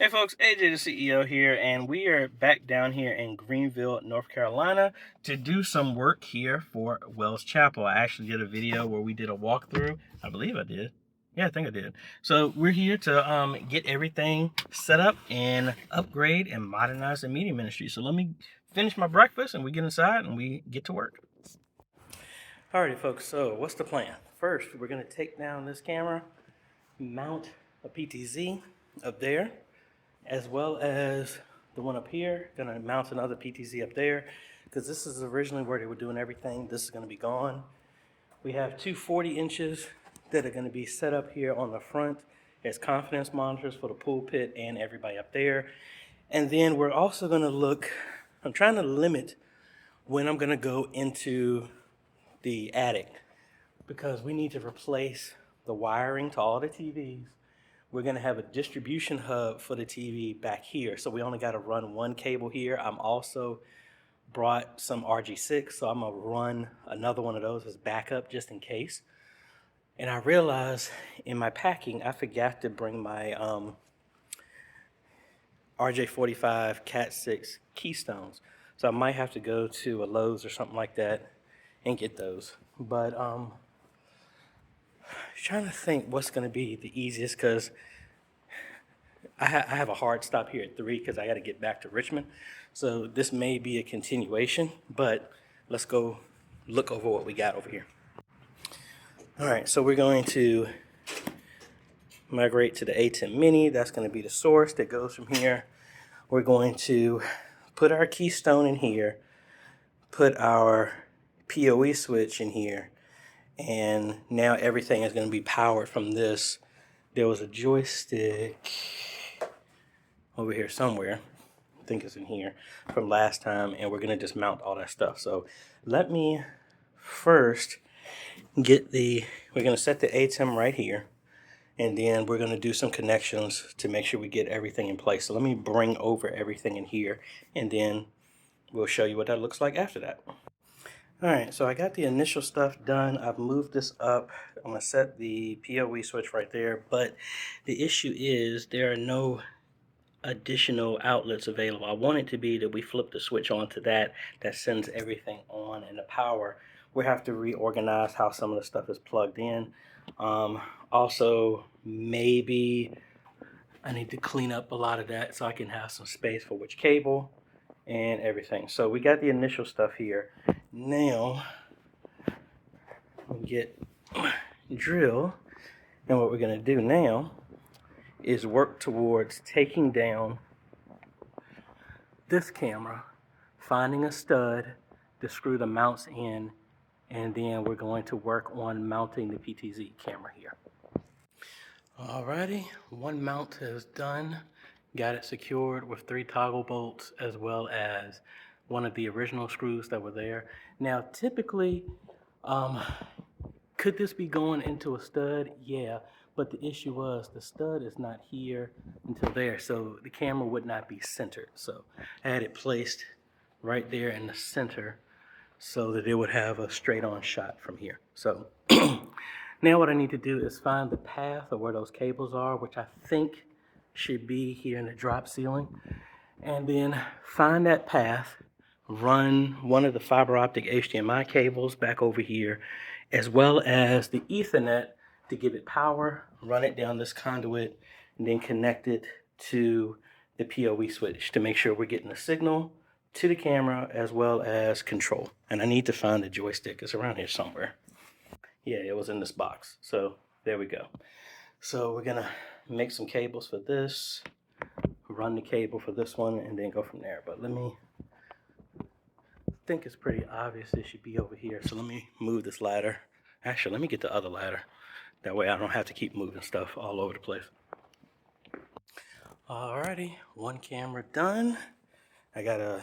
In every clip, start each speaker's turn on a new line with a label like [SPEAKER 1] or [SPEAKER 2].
[SPEAKER 1] Hey folks, AJ the CEO here, and we are back down here in Greenville, North Carolina to do some work here for Wells Chapel. I actually did a video where we did a walkthrough. I believe I did. Yeah, I think I did. So we're here to get everything set up and upgrade and modernize the media ministry. So let me finish my breakfast and we get inside and we get to work. Alrighty folks, so what's the plan? First, we're gonna take down this camera, mount a PTZ up there, as well as the one up here. Gonna mount another PTZ up there because this is originally where they were doing everything. This is gonna be gone. We have two 40 inches that are gonna be set up here on the front as confidence monitors for the pulpit and everybody up there. And then we're also gonna look, I'm trying to limit when I'm gonna go into the attic because we need to replace the wiring to all the TVs. We're gonna have a distribution hub for the TV back here. So we only gotta run one cable here. I'm also brought some RG6, so I'm gonna run another one of those as backup just in case. And I realized in my packing, I forgot to bring my RJ45 Cat6 keystones. So I might have to go to a Lowe's or something like that and get those. But trying to think what's gonna be the easiest because I have a hard stop here at 3 because I got to get back to Richmond. So this may be a continuation, but let's go look over what we got over here. All right, so we're going to migrate to the A10 Mini. That's going to be the source that goes from here. We're going to put our keystone in here, put our PoE switch in here, and now everything is going to be powered from this. There was a joystick over here somewhere, I think it's in here, from last time, and we're gonna just mount all that stuff. So let me first get we're gonna set the ATEM right here, and then we're gonna do some connections to make sure we get everything in place. So let me bring over everything in here, and then we'll show you what that looks like after that. All right, so I got the initial stuff done. I've moved this up. I'm gonna set the PoE switch right there, but the issue is there are no additional outlets available. I want it to be that we flip the switch onto that sends everything on, and the power, we have to reorganize how some of the stuff is plugged in. Also, maybe I need to clean up a lot of that so I can have some space for which cable and everything. So we got the initial stuff here. Now we get drill, and what we're going to do now is work towards taking down this camera, finding a stud to screw the mounts in, and then we're going to work on mounting the PTZ camera here. Alrighty, one mount is done. Got it secured with 3 toggle bolts as well as one of the original screws that were there. Now, typically, could this be going into a stud? Yeah, but the issue was the stud is not here until there, so the camera would not be centered. So I had it placed right there in the center so that it would have a straight on shot from here. So now what I need to do is find the path of where those cables are, which I think should be here in the drop ceiling, and then find that path, run one of the fiber optic HDMI cables back over here, as well as the Ethernet to give it power, run it down this conduit, and then connect it to the PoE switch to make sure we're getting the signal to the camera as well as control. And I need to find the joystick. It's around here somewhere. Yeah, it was in this box. So there we go. So we're gonna make some cables for this, run the cable for this one, and then go from there. But I think it's pretty obvious it should be over here. So let me move this ladder. Actually, let me get the other ladder. That way I don't have to keep moving stuff all over the place. Alrighty, one camera done. I gotta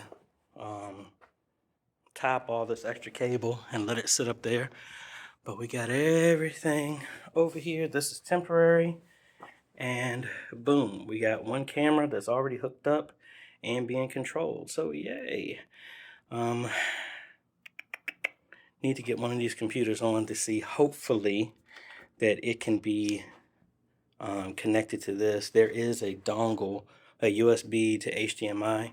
[SPEAKER 1] top all this extra cable and let it sit up there. But we got everything over here. This is temporary. And boom, we got one camera that's already hooked up and being controlled. So yay. Need to get one of these computers on to see, hopefully, that it can be connected to this. There is a dongle a USB to HDMI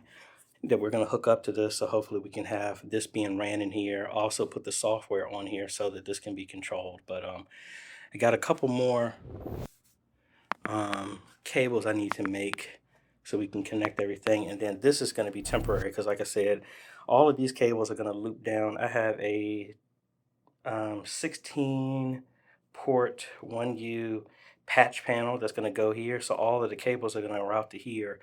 [SPEAKER 1] that we're going to hook up to this. So hopefully we can have this being ran in here. Also put the software on here so that this can be controlled. But I got a couple more cables I need to make so we can connect everything. And then this is going to be temporary because, like I said, all of these cables are going to loop down. I have a 16 port 1U patch panel that's going to go here. So all of the cables are going to route to here.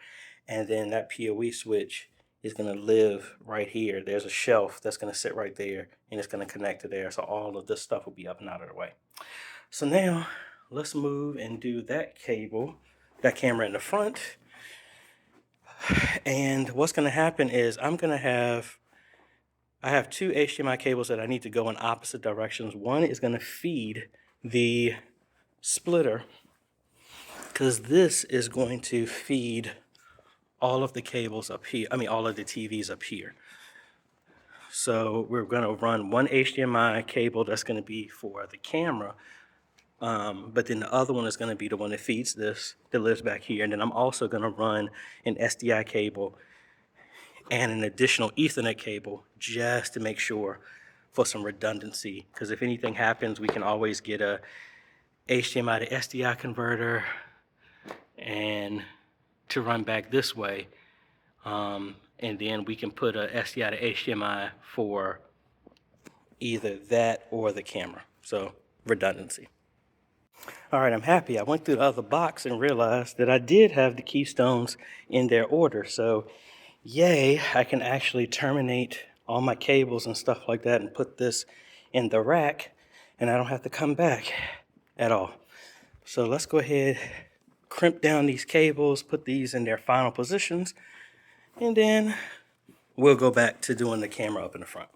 [SPEAKER 1] And then that PoE switch is going to live right here. There's a shelf that's going to sit right there, and it's going to connect to there. So all of this stuff will be up and out of the way. So now let's move and do that camera in the front. And what's going to happen is I have two HDMI cables that I need to go in opposite directions. One is going to feed the splitter because this is going to feed all of the cables up here. I mean, all of the TVs up here. So we're going to run one HDMI cable that's going to be for the camera. But then the other one is going to be the one that feeds this, that lives back here. And then I'm also going to run an SDI cable and an additional Ethernet cable just to make sure for some redundancy. Because if anything happens, we can always get a HDMI to SDI converter and to run back this way. And then we can put a SDI to HDMI for either that or the camera. So redundancy. All right, I'm happy. I went through the other box and realized that I did have the keystones in their order. So yay, I can actually terminate all my cables and stuff like that and put this in the rack, and I don't have to come back at all. So let's go ahead, crimp down these cables, put these in their final positions, and then we'll go back to doing the camera up in the front.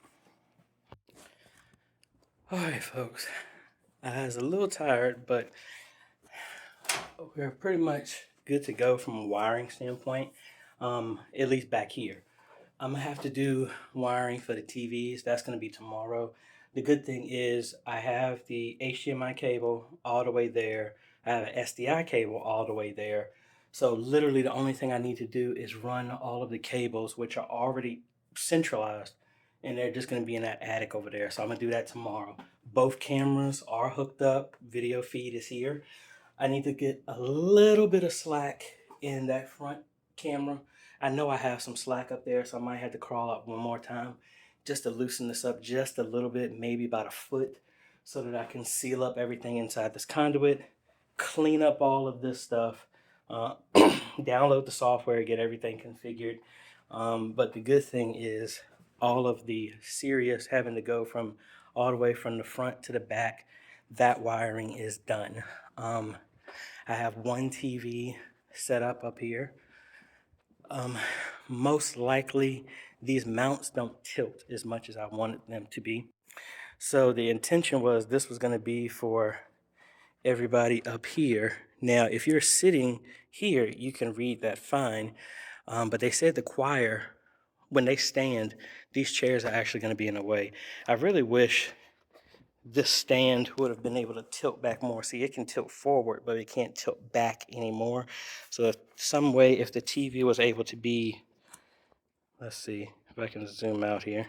[SPEAKER 1] All right, folks. I was a little tired, but we're pretty much good to go from a wiring standpoint, at least back here. I'm gonna have to do wiring for the TVs. That's gonna be tomorrow. The good thing is I have the HDMI cable all the way there. I have an SDI cable all the way there. So literally the only thing I need to do is run all of the cables, which are already centralized, and they're just gonna be in that attic over there. So I'm gonna do that tomorrow. Both cameras are hooked up. Video feed is here. I need to get a little bit of slack in that front camera. I know I have some slack up there, so I might have to crawl up one more time just to loosen this up just a little bit, maybe about a foot, so that I can seal up everything inside this conduit, clean up all of this stuff, download the software, get everything configured. But the good thing is all of the serious having to go from all the way from the front to the back, that wiring is done. I have one TV set up here. Most likely these mounts don't tilt as much as I wanted them to be. So the intention was this was going to be for everybody up here. Now, if you're sitting here, you can read that fine. But they said the choir, when they stand, these chairs are actually going to be in the way. I really wish this stand would have been able to tilt back more. See, it can tilt forward, but it can't tilt back anymore. So if some way, if the TV was able to be, let's see if I can zoom out here.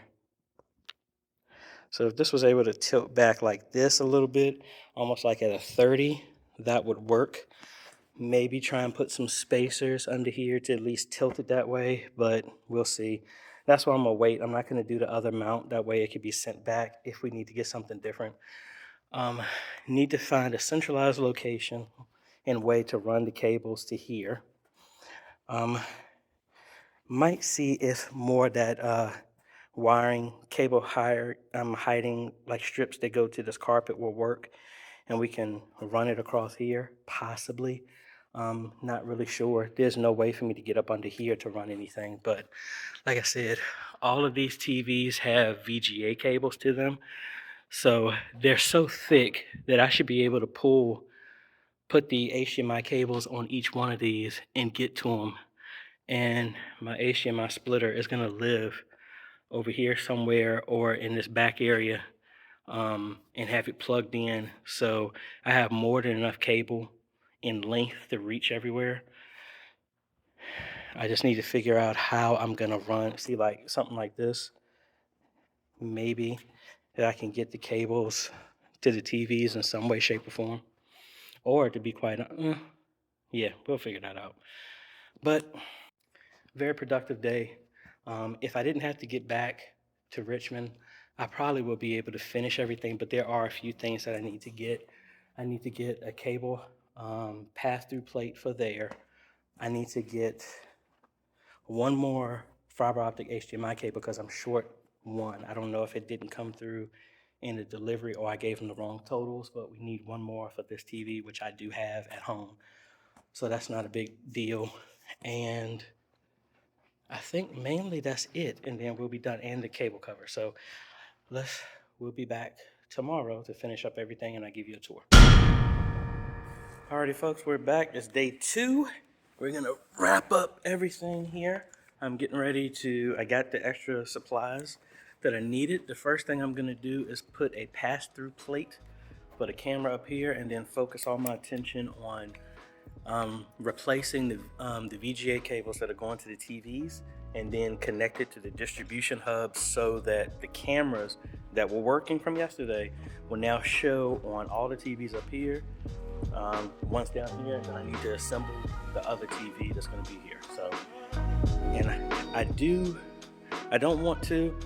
[SPEAKER 1] So if this was able to tilt back like this a little bit, almost like at a 30, that would work. Maybe try and put some spacers under here to at least tilt it that way, but we'll see. That's why I'm gonna wait. I'm not gonna do the other mount. That way it could be sent back if we need to get something different. Need to find a centralized location and way to run the cables to here. Might see if more that wiring cable hiding like strips that go to this carpet will work, and we can run it across here, possibly. Not really sure. There's no way for me to get up under here to run anything, but like I said, all of these TVs have VGA cables to them. So they're so thick that I should be able to put the HDMI cables on each one of these and get to them. And my HDMI splitter is going to live over here somewhere or in this back area, and have it plugged in. So I have more than enough cable in length to reach everywhere. I just need to figure out how I'm gonna run, see, like something like this, maybe that I can get the cables to the TVs in some way, shape, or form. Or to be quite, yeah, we'll figure that out. But very productive day. If I didn't have to get back to Richmond, I probably will be able to finish everything, but there are a few things that I need to get. I need to get a cable pass-through plate for there. I need to get one more fiber optic HDMI cable because I'm short one. I don't know if it didn't come through in the delivery or I gave them the wrong totals, but we need one more for this TV, which I do have at home. So that's not a big deal. And I think mainly that's it. And then we'll be done, and the cable cover. So we'll be back tomorrow to finish up everything and I give you a tour. Alrighty, folks, we're back. It's day 2. We're gonna wrap up everything here. I'm getting ready I got the extra supplies that I needed. The first thing I'm gonna do is put a pass-through plate for the camera up here and then focus all my attention on replacing the VGA cables that are going to the TVs and then connect it to the distribution hubs so that the cameras that were working from yesterday will now show on all the TVs up here. Once down here, then I need to assemble the other TV that's going to be here. So, and I don't want to,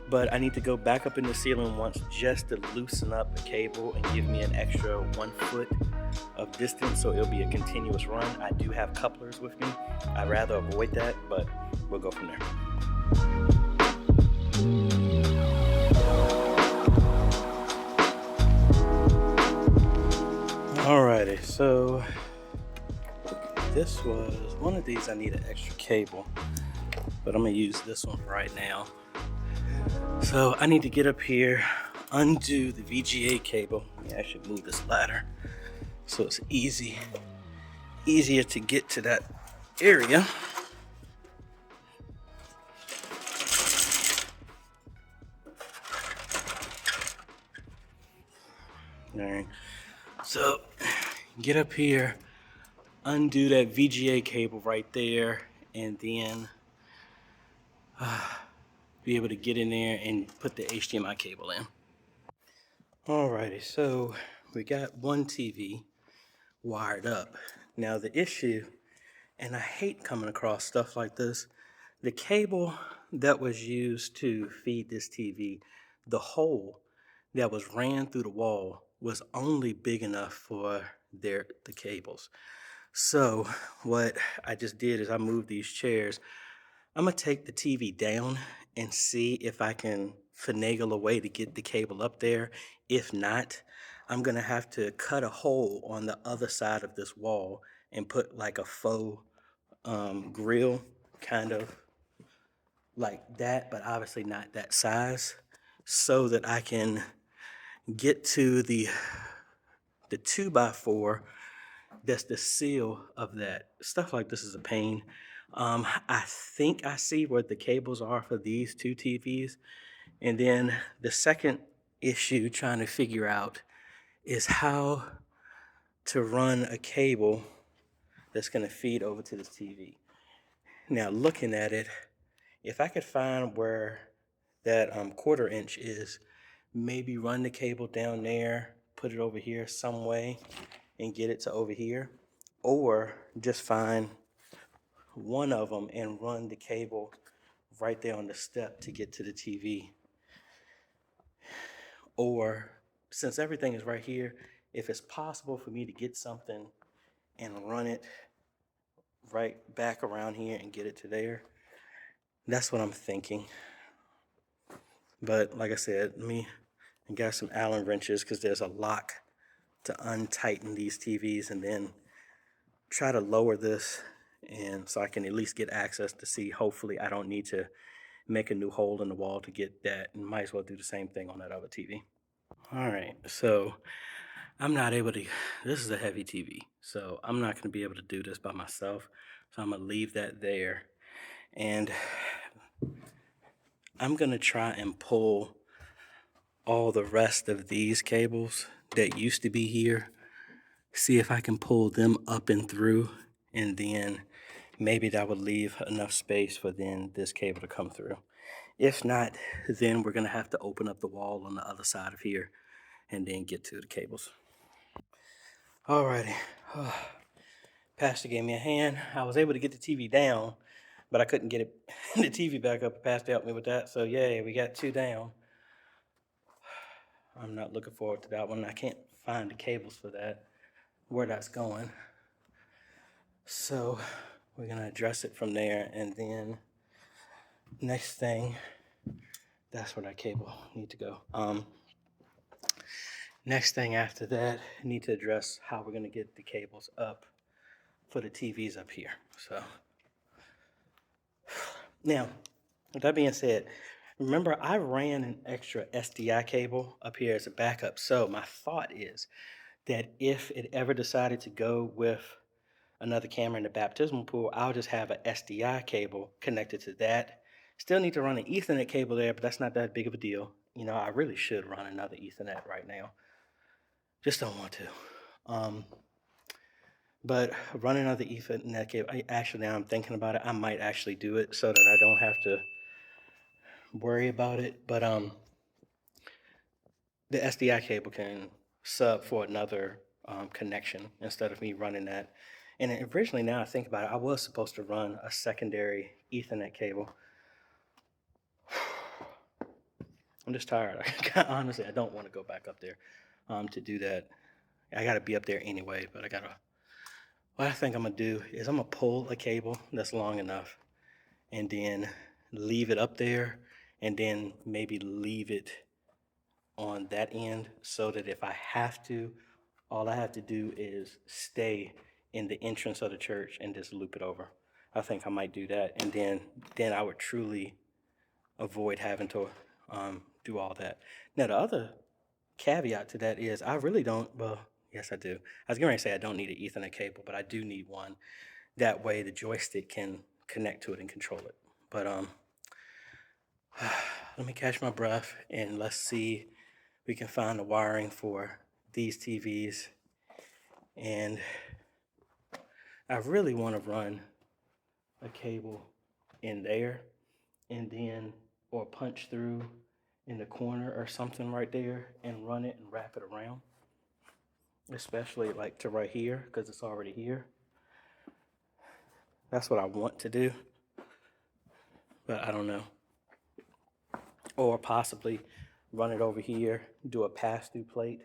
[SPEAKER 1] but I need to go back up in the ceiling once just to loosen up the cable and give me an extra 1 foot of distance so it'll be a continuous run. I do have couplers with me. I'd rather avoid that, but we'll go from there. Alrighty, so this was one of these. I need an extra cable, but I'm gonna use this one right now. So I need to get up here, undo the VGA cable. Yeah, I should move this ladder so it's easier to get to that area. All right, so get up here, undo that VGA cable right there, and then be able to get in there and put the HDMI cable in. Alrighty, so we got one TV wired up. Now the issue, and I hate coming across stuff like this, the cable that was used to feed this TV, the hole that was ran through the wall was only big enough for the cables. So what I just did is I moved these chairs. I'm gonna take the TV down and see if I can finagle a way to get the cable up there. If not, I'm gonna have to cut a hole on the other side of this wall and put like a faux grill, kind of like that, but obviously not that size, so that I can get to the 2x4 that's the seal of that. Stuff like this is a pain. I think I see where the cables are for these 2 TVs. And then the second issue trying to figure out is how to run a cable that's going to feed over to this TV. Now looking at it, if I could find where that 1/4 inch is, maybe run the cable down there, put it over here some way and get it to over here, or just find one of them and run the cable right there on the step to get to the TV. Or since everything is right here, if it's possible for me to get something and run it right back around here and get it to there, that's what I'm thinking. But like I said, I got some Allen wrenches because there's a lock to untighten these TVs and then try to lower this, and so I can at least get access to see. Hopefully I don't need to make a new hole in the wall to get that, and might as well do the same thing on that other TV. All right, so I'm not able to, this is a heavy TV, so I'm not going to be able to do this by myself, so I'm going to leave that there, and I'm going to try and pull all the rest of these cables that used to be here, see if I can pull them up and through, and then maybe that would leave enough space for then this cable to come through. If not, then we're gonna have to open up the wall on the other side of here and then get to the cables. Alrighty. Pastor gave me a hand. I was able to get the TV down, but I couldn't get it the TV back up. Pastor helped me with that. So yay, we got 2 down. I'm not looking forward to that one. I can't find the cables for that, where that's going. So we're gonna address it from there, and then next thing, that's where that cable need to go. Next thing after that, I need to address how we're gonna get the cables up for the TVs up here. So now, with that being said, remember I ran an extra SDI cable up here as a backup. So my thought is that if it ever decided to go with another camera in the baptismal pool, I'll just have an SDI cable connected to that. Still need to run an Ethernet cable there, but that's not that big of a deal. You know, I really should run another Ethernet right now. Just don't want to. But running another Ethernet cable, now I'm thinking about it, I might actually do it so that I don't have to worry about it. But the SDI cable can sub for another connection instead of me running that. And originally, now I think about it, I was supposed to run a secondary Ethernet cable. I'm just tired. Honestly, I don't want to go back up there to do that. I got to be up there anyway, but what I think I'm going to do is I'm going to pull a cable that's long enough and then leave it up there and then maybe leave it on that end so that if I have to, all I have to do is stay in the entrance of the church and just loop it over. I think I might do that, and then I would truly avoid having to do all that. Now, the other caveat to that is I really don't, well, yes, I do. I was going to say I don't need an Ethernet cable, but I do need one. That way the joystick can connect to it and control it. But let me catch my breath and let's see if we can find the wiring for these TVs. And I really want to run a cable in there and then, or punch through in the corner or something right there and run it and wrap it around, especially like to right here because it's already here. That's what I want to do, but I don't know. Or possibly run it over here, do a pass-through plate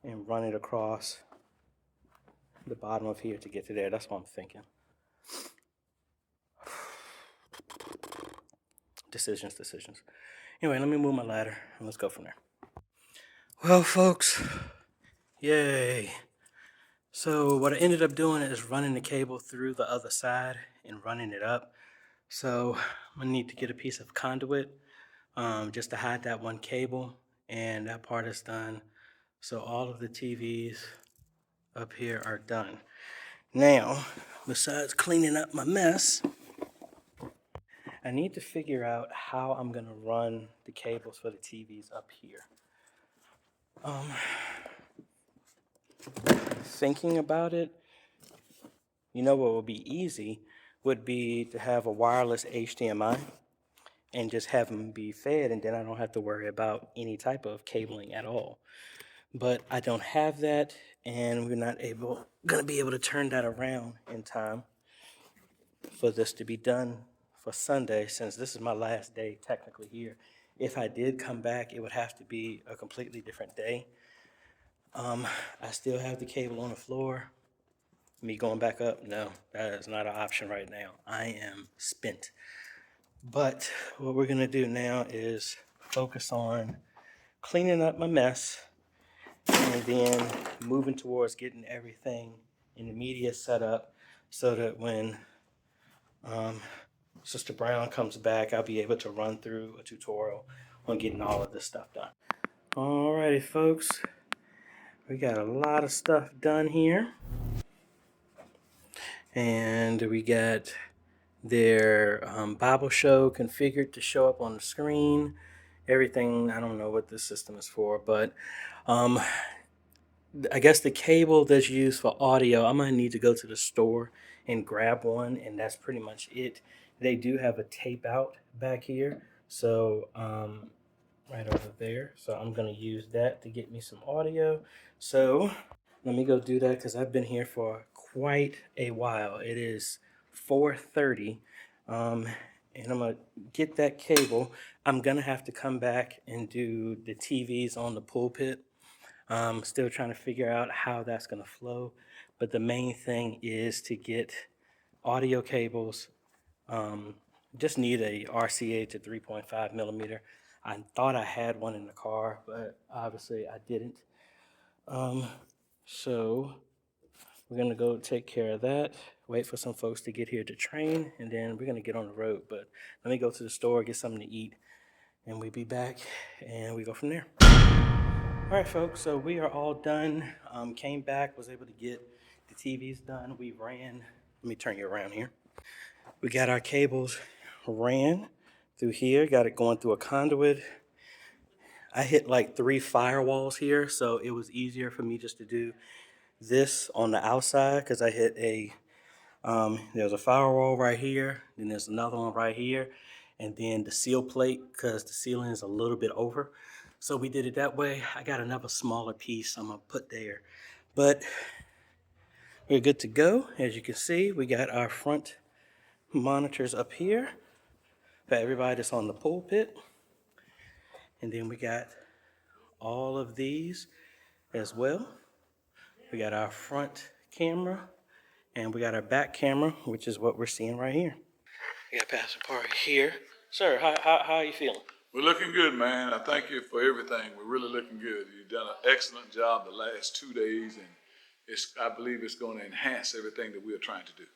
[SPEAKER 1] and run it across the bottom of here to get to there. That's what I'm thinking. Decisions. Anyway, let me move my ladder and let's go from there. Well, folks, yay. So what I ended up doing is running the cable through the other side and running it up. So I'm gonna need to get a piece of conduit just to hide that one cable, and that part is done. So all of the TVs up here are done. Now, besides cleaning up my mess, I need to figure out how I'm gonna run the cables for the TVs up here. Thinking about it, you know what would be easy would be to have a wireless HDMI and just have them be fed, and then I don't have to worry about any type of cabling at all. But I don't have that, and we're not gonna be able to turn that around in time for this to be done for Sunday, since this is my last day technically here. If I did come back, it would have to be a completely different day. I still have the cable on the floor. Me going back up, no, that is not an option right now. I am spent. But what we're gonna do now is focus on cleaning up my mess and then moving towards getting everything in the media set up so that when Sister Brown comes back, I'll be able to run through a tutorial on getting all of this stuff done. Alrighty, folks, we got a lot of stuff done here. And we got their Bible show configured to show up on the screen. Everything, I don't know what this system is for, but I guess the cable that's used for audio, I'm going to need to go to the store and grab one, and that's pretty much it. They do have a tape out back here, so right over there. So I'm gonna use that to get me some audio. So let me go do that because I've been here for quite a while. It is 4:30, and I'm gonna get that cable. I'm gonna have to come back and do the TVs on the pulpit. Still trying to figure out how that's gonna flow, but the main thing is to get audio cables. Just need a RCA to 3.5 millimeter. I thought I had one in the car, but obviously I didn't. So we're gonna go take care of that, wait for some folks to get here to train, and then we're gonna get on the road. But let me go to the store, get something to eat, and we'll be back, and we go from there. All right, folks, so we are all done. Came back, was able to get the TVs done. We ran, let me turn you around here. We got our cables ran through here, got it going through a conduit. I hit like 3 firewalls here, so it was easier for me just to do this on the outside because I hit there's a firewall right here, then there's another one right here, and then the seal plate because the ceiling is a little bit over. So we did it that way. I got another smaller piece I'm gonna put there, but we're good to go. As you can see, we got our front monitors up here for everybody that's on the pulpit. And then we got all of these as well. We got our front camera and we got our back camera, which is what we're seeing right here. We got Pastor Parker here. Sir, how are you feeling?
[SPEAKER 2] We're looking good, man. I thank you for everything. We're really looking good. You've done an excellent job the last 2 days, and I believe it's going to enhance everything that we are trying to do.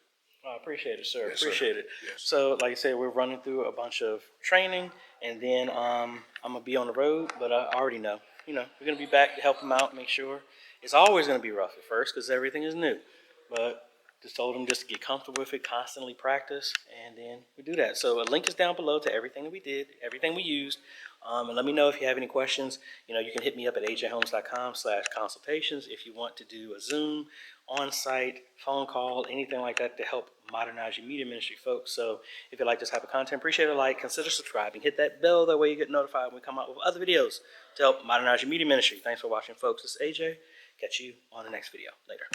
[SPEAKER 1] I appreciate it, sir.
[SPEAKER 2] Yes,
[SPEAKER 1] appreciate
[SPEAKER 2] sir.
[SPEAKER 1] it.
[SPEAKER 2] Yes.
[SPEAKER 1] So, like I said, we're running through a bunch of training, and then I'm gonna be on the road. But I already know, we're gonna be back to help them out, make sure. It's always gonna be rough at first because everything is new, but just told them just to get comfortable with it, constantly practice, and then we do that. So a link is down below to everything that we did, everything we used. And let me know if you have any questions. You can hit me up at ajhomes.com/consultations if you want to do a Zoom, on-site, phone call, anything like that to help modernize your media ministry, folks. So if you like this type of content, appreciate a like, consider subscribing, hit that bell, that way you get notified when we come out with other videos to help modernize your media ministry. Thanks for watching, folks. This is AJ. Catch you on the next video. Later.